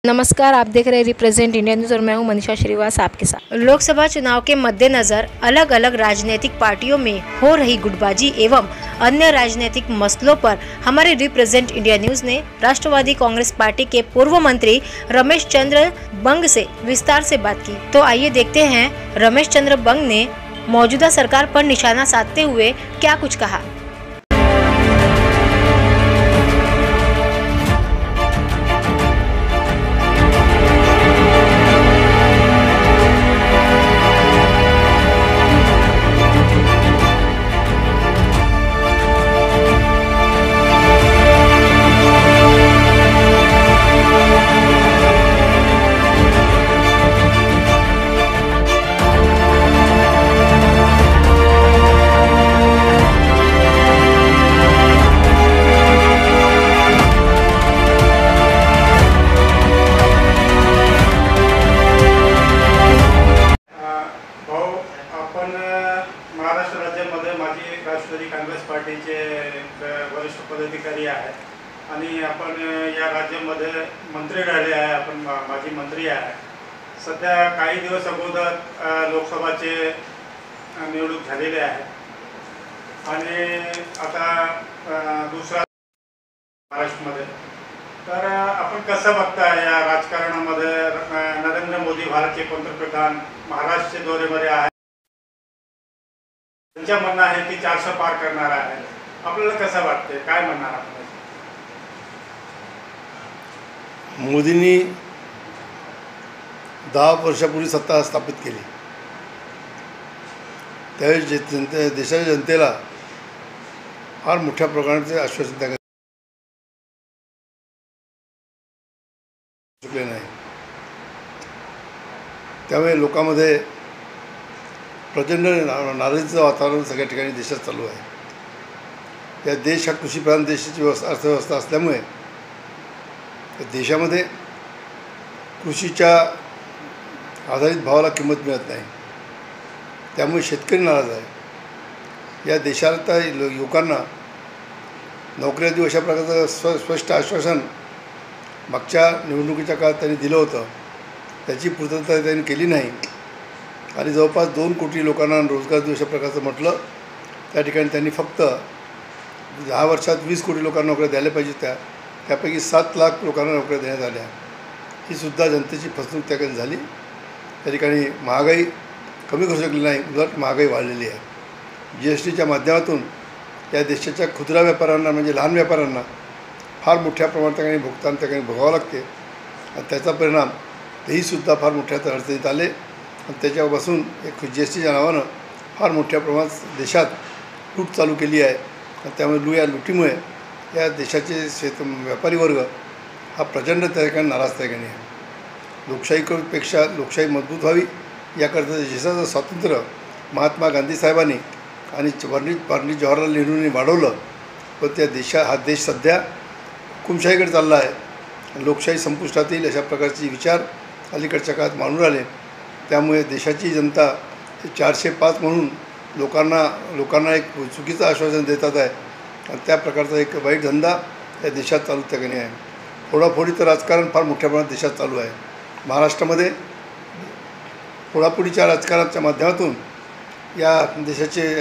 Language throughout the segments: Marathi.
नमस्कार, आप देख रहे हैं रिप्रेजेंट इंडिया न्यूज़ और मैं हूं मनीषा श्रीवास आपके साथ। लोकसभा चुनाव के मद्देनजर अलग अलग राजनीतिक पार्टियों में हो रही गुटबाजी एवं अन्य राजनीतिक मसलों पर हमारे रिप्रेजेंट इंडिया न्यूज़ ने राष्ट्रवादी कांग्रेस पार्टी के पूर्व मंत्री रमेश चंद्र बंग से विस्तार से बात की। तो आइए देखते हैं रमेश चंद्र बंग ने मौजूदा सरकार पर निशाना साधते हुए क्या कुछ कहा। महाराष्ट्र राज्यामध्ये माजी राष्ट्रवादी काँग्रेस पार्टीचे वरिष्ठ पदाधिकारी आहेत आणि आपण या राज्यामध्ये मंत्री राहिले आहे, आपण माजी मंत्री आहे। सध्या काही दिवस अगोदर लोकसभाचे निवडणूक झालेले आहे आणि आता दुसरा महाराष्ट्रामध्ये। तर आपण कसं बघता या राजकारणामध्ये नरेंद्र मोदी भारताचे पंतप्रधान महाराष्ट्राच्या दौऱ्यामध्ये आहे, त्यांच्या म्हणणं आहे की 400 पार करणार आहे। आपल्याला कसं वाटते, काय म्हणणार आपण? मोदींनी 10 वर्षापूर्वी सत्ता स्थापित केली, त्यावेळी देशाच्या जनतेला फार मोठ्या प्रमाणाचे आश्वासन द्यायला शकले नाही। त्यामुळे लोकांमध्ये प्रचंड नाराजीचं वातावरण सगळ्या ठिकाणी देशात चालू आहे। या देश हा कृषीप्रधान देशाची अर्थव्यवस्था असल्यामुळे देशामध्ये कृषीच्या आधारित भावाला किंमत मिळत नाही, त्यामुळे शेतकरी नाराज आहे। या देशात युवकांना नोकऱ्या देऊ अशा प्रकारचं स्पष्ट आश्वासन मागच्या निवडणुकीच्या काळात त्यांनी दिलं होतं, त्याची पूर्तता त्यांनी केली नाही आणि जवळपास 2 कोटी लोकांना रोजगार देऊ अशा प्रकारचं म्हटलं। त्या ठिकाणी त्यांनी फक्त 10 वर्षात 20 कोटी लोकांना नोकऱ्या द्यायला पाहिजे होत्या, त्यापैकी 7 लाख लोकांना नोकऱ्या देण्यात आल्या। ही सुद्धा जनतेची फसवणूक त्या ठिकाणी झाली। त्या ठिकाणी महागाई कमी करू शकली नाही, उलट महागाई वाढलेली आहे। GSTच्या माध्यमातून या देशाच्या खुदरा व्यापाऱ्यांना म्हणजे लहान व्यापाऱ्यांना फार मोठ्या प्रमाणात त्या ठिकाणी भुगतान त्या ठिकाणी भोगावं लागते आणि त्याचा परिणाम तेहीसुद्धा फार मोठ्या अडचणीत आले आणि त्याच्यापासून एक GSTच्या नावानं फार मोठ्या प्रमाणात देशात लूट चालू केली आहे आणि त्यामुळे या लुटीमुळे या देशाचे व्यापारी वर्ग हा प्रचंड त्या ठिकाणी नाराज त्या ठिकाणी आहे। लोकशाहीपेक्षा लोकशाही मजबूत व्हावी याकरता देशाचं स्वातंत्र्य महात्मा गांधी साहेबांनी आणि पंडित जवाहरलाल नेहरूंनी वाढवलं, पण त्या हा देश सध्या हुकुमशाहीकडे चालला आहे। लोकशाही संपुष्टात येईल अशा प्रकारचे विचार अलीकडच्या काळात मांडून आले, त्यामुळे देशाची जनता 405 म्हणून लोकांना एक चुकीचं आश्वासन देतात आहे आणि त्या प्रकारचा एक वाईट धंदा या देशात चालू त्या ठिकाणी आहे। फोडाफोडीचं राजकारण फार मोठ्या प्रमाणात देशात चालू आहे। महाराष्ट्रामध्ये फोडाफोडीच्या राजकारणाच्या माध्यमातून या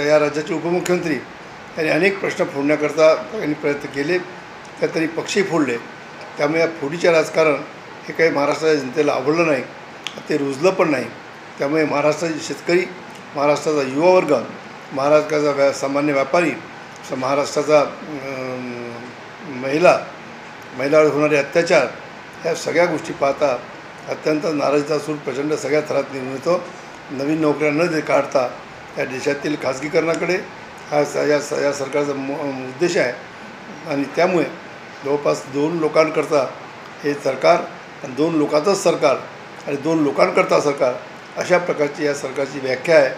या राज्याचे उपमुख्यमंत्री यांनी अनेक प्रश्न फोडण्याकरता त्यांनी प्रयत्न केले, त्या त्यांनी पक्षही फोडले। त्यामुळे या फोडीचे राजकारण हे काही महाराष्ट्राच्या जनतेला आवडलं नाही, ते रुजलं पण नाही। त्यामुळे महाराष्ट्राचे शेतकरी, महाराष्ट्राचा युवा वर्ग, महाराष्ट्राचा सामान्य व्यापारी, महाराष्ट्राचा महिलावर होणारे अत्याचार ह्या सगळ्या गोष्टी पाहता अत्यंत नाराजीचा सूर प्रचंड सगळ्या थरात निघून येतो। नवीन नोकऱ्या न काढता त्या देशातील खाजगीकरणाकडे हा या सरकारचा उद्देश आहे आणि त्यामुळे जवळपास 2 लोकांकरता हे सरकार आणि 2 लोकांचंच सरकार आणि 2 लोकांकरता सरकार अशा प्रकारची या सरकारची व्याख्या आहे।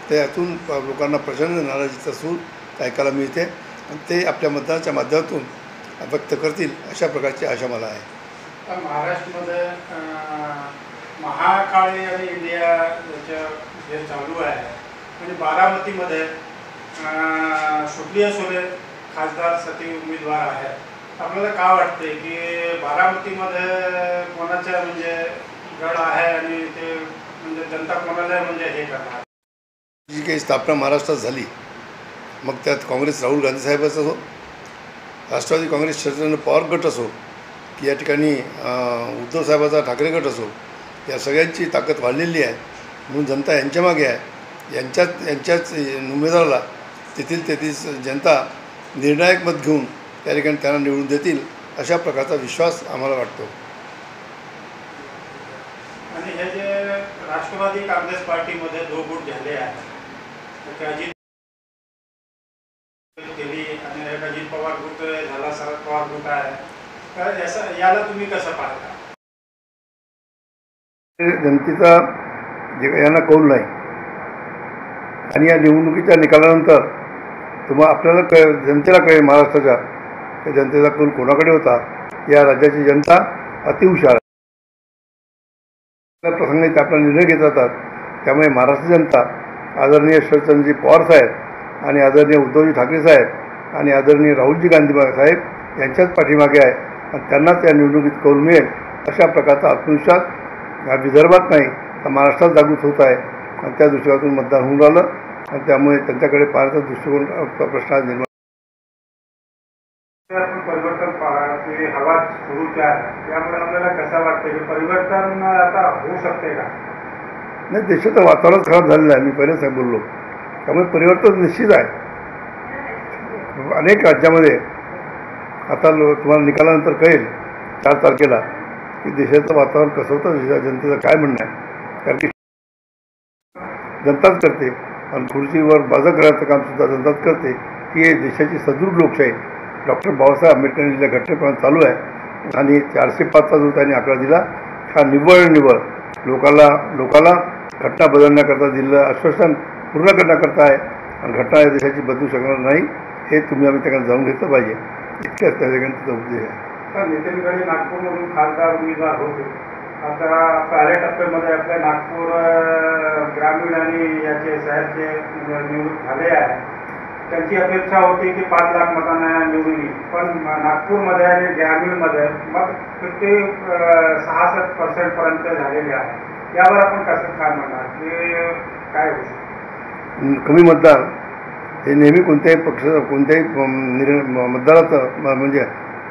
त्यातून लोकांना प्रचंड नाराजीचा सूर ऐकायला मिळते आणि ते आपल्या मतदानाच्या माध्यमातून व्यक्त करतील अशा प्रकारची आशा मला आहे। महाराष्ट्रामध्ये महाकाळी आणि इंडिया जे चालू आहे आणि बारामतीमध्ये सुप्रिया सुळे खासदार सती उमेदवार आहेत आपल्याला काय वाटते की बारामतीमध्ये कोणाच्या म्हणजे गड आहे आणि ते म्हणजे जनता कोणाला म्हणजे हे करणार? जी काही स्थापना महाराष्ट्रात झाली, मग त्यात काँग्रेस राहुल गांधी साहेबाचा असो, राष्ट्रवादी काँग्रेस शरदचंद्र पवार गट असो, की या ठिकाणी उद्धव साहेबाचा ठाकरे गट असो, या सगळ्यांची ताकद वाढलेली आहे. म्हणून जनता यांच्यामागे आहे. यांच्याच उमेदवाराला तेथील जनता निर्णायक मत घेऊन त्या ठिकाणी त्यांना निवडून देतील अशा प्रकारचा विश्वास आम्हाला वाटतो. आणि हे जे राष्ट्रवादी काँग्रेस पार्टीमध्ये दो गुट झाले आहेत, अजित केली आणि एक अजित पवार गुट झाला, शरद पवार गुट आहे, तर याला तुम्ही कसं पाहता? जनतेचा जे यांना कौल नाही आणि या निवडणुकीच्या निकालानंतर आपल्याला जनतेला कळेल महाराष्ट्राच्या त्या जनतेचा कौल कोणाकडे होता. या राज्याची जनता अतिहुशार आहे. प्रसंगी ते आपला निर्णय घेत जातात. त्यामुळे महाराष्ट्र जनता आदरणीय शरदचंद्रजी पवार साहेब आणि आदरणीय उद्धवजी ठाकरे साहेब आणि आदरणीय राहुलजी गांधी साहेब यांच्याच पाठीमागे आहे आणि त्यांनाच या निवडणुकीत कौल मिळेल अशा प्रकारचा आत्मविश्वास हा विदर्भात नाही तर महाराष्ट्रात जागृत होत आहे. आणि त्या दृष्टिकोनातून मतदान होऊन राहिलं आणि त्यामुळे त्यांच्याकडे पाहण्याचा दृष्टिकोन प्रश्न निर्माण. परिवर्तन पाहण्याची हवा सुरू आहे, यामुळे आपल्याला कसं वाटतं की परिवर्तन आता होऊ शकते का? नाही, देशाचं वातावरण खराब झालेलं आहे. मी पहिलेच बोललो. त्यामुळे परिवर्तन निश्चित आहे. अनेक राज्यामध्ये आता तुम्हाला निकालानंतर कळेल 4 तारखेला की देशाचं वातावरण कसं होतं, जनतेचं काय म्हणणं आहे. कारण की जनताच करते आणि खुर्चीवर बाजा करायचं कामसुद्धा जनताच करते. ही देशाची सदृढ लोकशाही डॉक्टर बाबासाहेब आंबेडकरांनी दिलेल्या घटनेप्रमाणे चालू आहे आणि 405चा जो त्यांनी आकडा दिला हा निव्वळ लोकाला घटना बदलण्याकरता दिलेलं आश्वासन पूर्ण करण्याकरता आहे आणि घटना या देशाची बदलू शकणार नाही हे आम्ही त्याकडे जाणून घेतलं पाहिजे. इतक्याच त्या ठिकाणी त्याचा उद्देश आहे. नितीन गडे नागपूरमधून खासदार उमेदवार होते. आता पहिल्या टप्प्यामध्ये आपल्या नागपूर ग्रामीण आणि याचे शहरचे निवडून झाले आहे. त्यांची अपेक्षा होती की 5 लाख मतांना निवडून येईल, पण नागपूरमध्ये आणि ग्रामीणमध्ये मग 66% पर्यंत झालेले आहे. यावर आपण कसं काय म्हणणार की काय होऊ शकतं? कमी मतदार हे नेहमी कोणत्याही मतदाराचं म्हणजे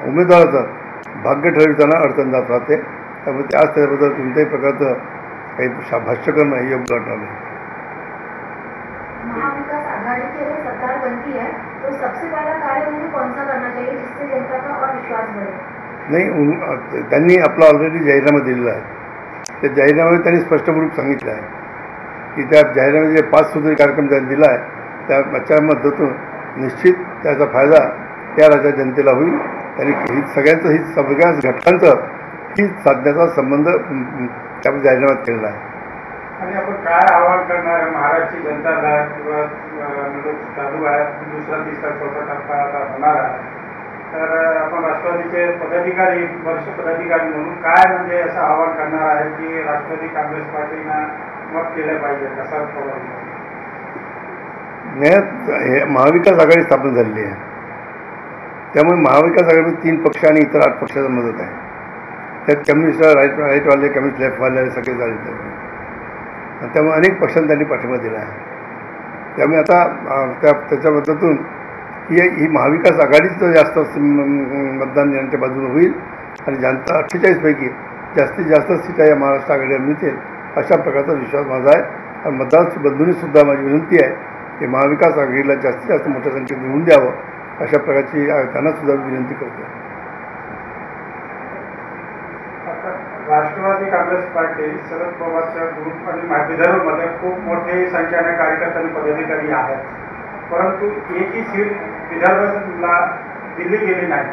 उमेदवाराचं भाग्य ठरविताना अडचण जात राहते. त्यामुळे त्याच त्याबद्दल कोणत्याही प्रकारचं काही भाष्य करणं हे योग्य वाटणार नाही. महाविकास आघाड़ी की अगर सरकार बनती है तो सबसे पहला कार्य उन्हें कौन सा करना चाहिए जिससे जनता का और विश्वास बढ़े? नाही, त्यांनी आपला ऑलरेडी जाहीरनामा दिलेला आहे. त्या जाहीरनाम्यामध्ये त्यांनी स्पष्टपूर्वक सांगितलं आहे की त्या जाहीरनाम्याचे 5 सुधारित कार्यक्रम त्यांनी दिला आहे. त्याच्या मदतीतून निश्चित त्याचा फायदा त्या राज्याच्या जनतेला होईल. त्यांनी सगळ्याच घटकांचं हित साधण्याचा संबंध त्या जाहीरनाम्यात केलेला आहे. आणि आपण काय आवाहन करणार आहे महाराष्ट्राची जनताला किंवा चालू आहे दुसरा तिसरा चौथा टप्पा आता होणार आहे, तर आपण राष्ट्रवादीचे पदाधिकारी वरिष्ठ पदाधिकारी म्हणून काय म्हणजे असं आवाहन करणार आहे की राष्ट्रवादी काँग्रेस पार्टीनं मत केलं पाहिजे कसा हे महाविकास आघाडी स्थापन झालेली आहे. त्यामुळे महाविकास आघाडीमध्ये 3 पक्ष आणि इतर 8 पक्षाचा मदत आहे. त्यात कम्युनिस्ट राईटवाले कम्युनिस्ट लेफ्टवाले सगळे झाले. त्यामुळे अनेक पक्षांनी त्यांनी पाठिंबा दिला आहे. त्यामुळे आता त्याच्या मदतीतून ही महाविकास आघाडीचं जास्त मतदान यांच्या बाजूने होईल आणि जनता 48 पैकी जास्तीत जास्त सीटा या महाराष्ट्र आघाडीवर मिळतील अशा प्रकारचा विश्वास माझा आहे. आणि मतदार बंधूंनीसुद्धा माझी विनंती आहे की महाविकास आघाडीला जास्तीत जास्त मोठ्या संख्येत निवडून द्यावं अशा प्रकारची त्यांनासुद्धा विनंती करतो. राष्ट्रवादी काँग्रेस पार्टी शरद पवारच्या ग्रुप आणि विदर्भमध्ये खूप मोठी संख्येने कार्यकर्ते आणि पदाधिकारी आहेत, परंतु एकही सीट विदर्भला दिली गेली नाही.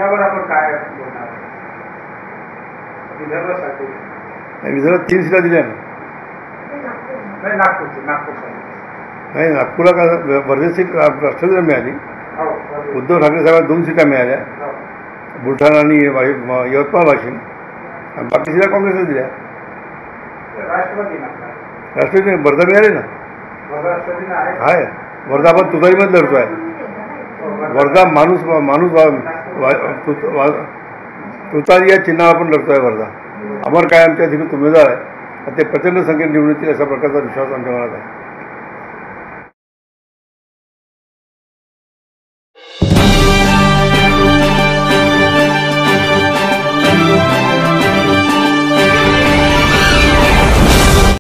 यावर आपण काय बोलणार? विदर्भासाठी विदर्भात 3 सीटा दिल्या नाही, नागपूरसाठी नाही. नागपूरला का वर्धे सीट राष्ट्रवादीला मिळाली. उद्धव ठाकरे साहेबांना 2 सीटा मिळाल्या, बुलढाणा आणि यवतमाळ वाशिम, आणि बाकी सीटा काँग्रेसला दिल्या. राष्ट्रवादी वर्धा मिळाली ना. आहे वर्धा आपण तुतारीमध्ये लढतो आहे. वर्धा माणूस तुतारी या चिन्हावर आपण लढतो आहे वर्धा. अमर काय आमच्या अधिकृत उमेदवार आहे, ते प्रचंड संख्येने निवडून येतील अशा प्रकारचा विश्वास आमच्या मनात आहे.